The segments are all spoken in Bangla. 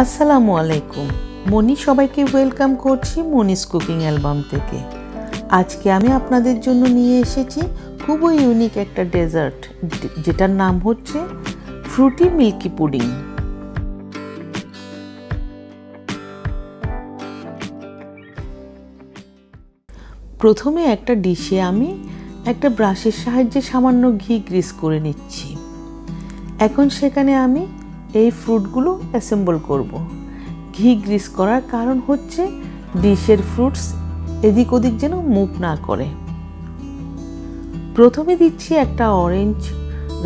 আসসালামু আলাইকুম। মনি সবাইকে ওয়েলকাম করছি মনিস কুকিং অ্যালবাম থেকে। আজকে আমি আপনাদের জন্য নিয়ে এসেছি খুবই ইউনিক একটা ডেজার্ট, যেটার নাম হচ্ছে ফ্রুটি মিল্কি পুডিং। প্রথমে একটা ডিশে আমি একটা ব্রাশের সাহায্যে সামান্য ঘি গ্রিস করে নিচ্ছি। এখন সেখানে আমি এই ফ্রুটগুলো অ্যাসেম্বল করব। ঘি গ্রিস করার কারণ হচ্ছে ডিশের ফ্রুটস এদিক ওদিক যেন মুভ না করে। প্রথমে দিচ্ছি একটা অরেঞ্জ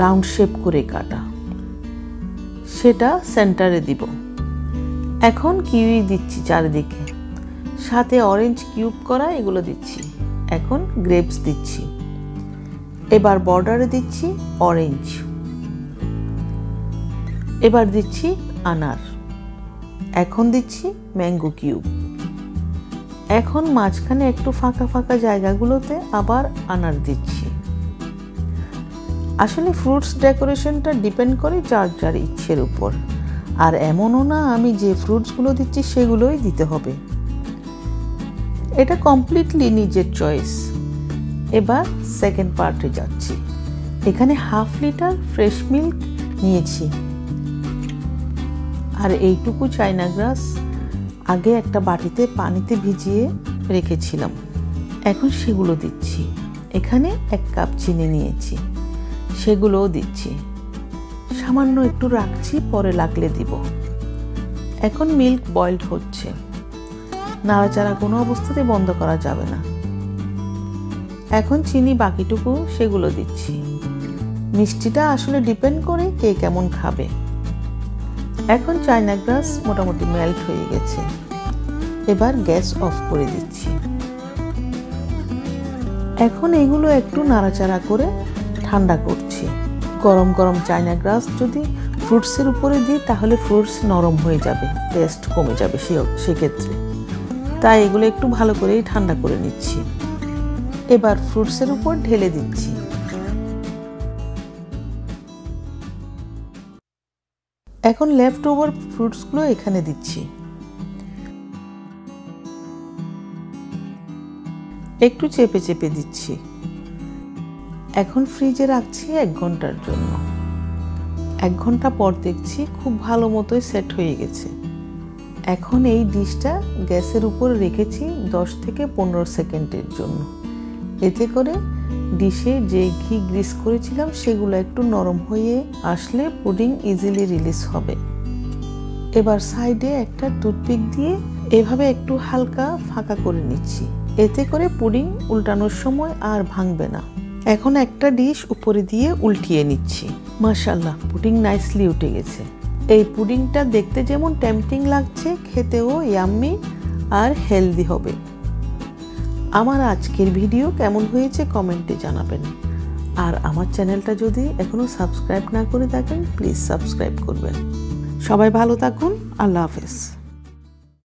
রাউন্ড শেপ করে কাটা, সেটা সেন্টারে দিব। এখন কিউই দিচ্ছি চারিদিকে, সাথে অরেঞ্জ কিউব করা এগুলো দিচ্ছি। এখন গ্রেপস দিচ্ছি। এবার বর্ডারে দিচ্ছি অরেঞ্জ। এবার দিচ্ছি আনার। এখন দিচ্ছি ম্যাঙ্গো কিউব। এখন মাঝখানে একটু ফাঁকা ফাঁকা জায়গাগুলোতে আবার আনার দিচ্ছি। আসলে ফ্রুটস ডেকোরেশনটা ডিপেন্ড করে যার যার ইচ্ছের উপর, আর এমনও না আমি যে ফ্রুটসগুলো দিচ্ছি সেগুলোই দিতে হবে। এটা কমপ্লিটলি নিজের চয়েস। এবার সেকেন্ড পার্টে যাচ্ছি। এখানে 1/2 লিটার ফ্রেশ মিল্ক নিয়েছি, আর এইটুকু চাইনা গ্রাস আগে একটা বাটিতে পানিতে ভিজিয়ে রেখেছিলাম। এখন সেগুলো দিচ্ছি। এখানে 1 কাপ চিনি নিয়েছি, সেগুলোও দিচ্ছি। সামান্য একটু রাখছি, পরে লাগলে দিব। এখন মিল্ক বয়েলড হচ্ছে, নাড়াচাড়া কোনো অবস্থাতে বন্ধ করা যাবে না। এখন চিনি বাকিটুকু সেগুলো দিচ্ছি। মিষ্টিটা আসলে ডিপেন্ড করে কে কেমন খাবে। এখন চাইনা গ্রাস মোটামুটি মেল্ট হয়ে গেছে। এবার গ্যাস অফ করে দিচ্ছি। এখন এগুলো একটু নাড়াচাড়া করে ঠান্ডা করছি। গরম গরম চাইনা গ্রাস যদি ফ্রুটসের উপরে দিই তাহলে ফ্রুটস নরম হয়ে যাবে, টেস্ট কমে যাবে সেক্ষেত্রে। তাই এগুলো একটু ভালো করেই ঠান্ডা করে নিচ্ছি। এবার ফ্রুটসের উপর ঢেলে দিচ্ছি। এখন লেফট ওভার ফ্রুটসগুলো এখানে দিচ্ছি। একটু চেপে চেপে দিচ্ছি। এখন ফ্রিজে রাখছি 1 ঘন্টার জন্য। 1 ঘন্টা পর দেখছি খুব ভালো মতোই সেট হয়ে গেছে। এখন এই ডিশটা গ্যাসের উপর রেখেছি 10 থেকে 15 সেকেন্ডের জন্য। এতে করে ডিশে যে ঘি গ্রিস করেছিলাম সেগুলো একটু নরম হয়ে আসলে পুডিং ইজিলি রিলিজ হবে। এবার সাইডে একটা টুথপিক দিয়ে এভাবে একটু হালকা ফাঁকা করে নিচ্ছি। এতে করে পুডিং উল্টানোর সময় আর ভাঙবে না। এখন একটা ডিশ উপরে দিয়ে উল্টিয়ে নিচ্ছি। মাশাআল্লাহ, পুডিং নাইসলি উঠে গেছে। এই পুডিংটা দেখতে যেমন টেম্পটিং লাগছে, খেতেও ইয়াম্মি আর হেলদি হবে। আমার আজকের ভিডিও কেমন হয়েছে কমেন্টে জানাবেন। আর আমার চ্যানেলটা যদি এখনো সাবস্ক্রাইব না করে থাকেন প্লিজ সাবস্ক্রাইব করবেন। সবাই ভালো থাকুন। আল্লাহ হাফেজ।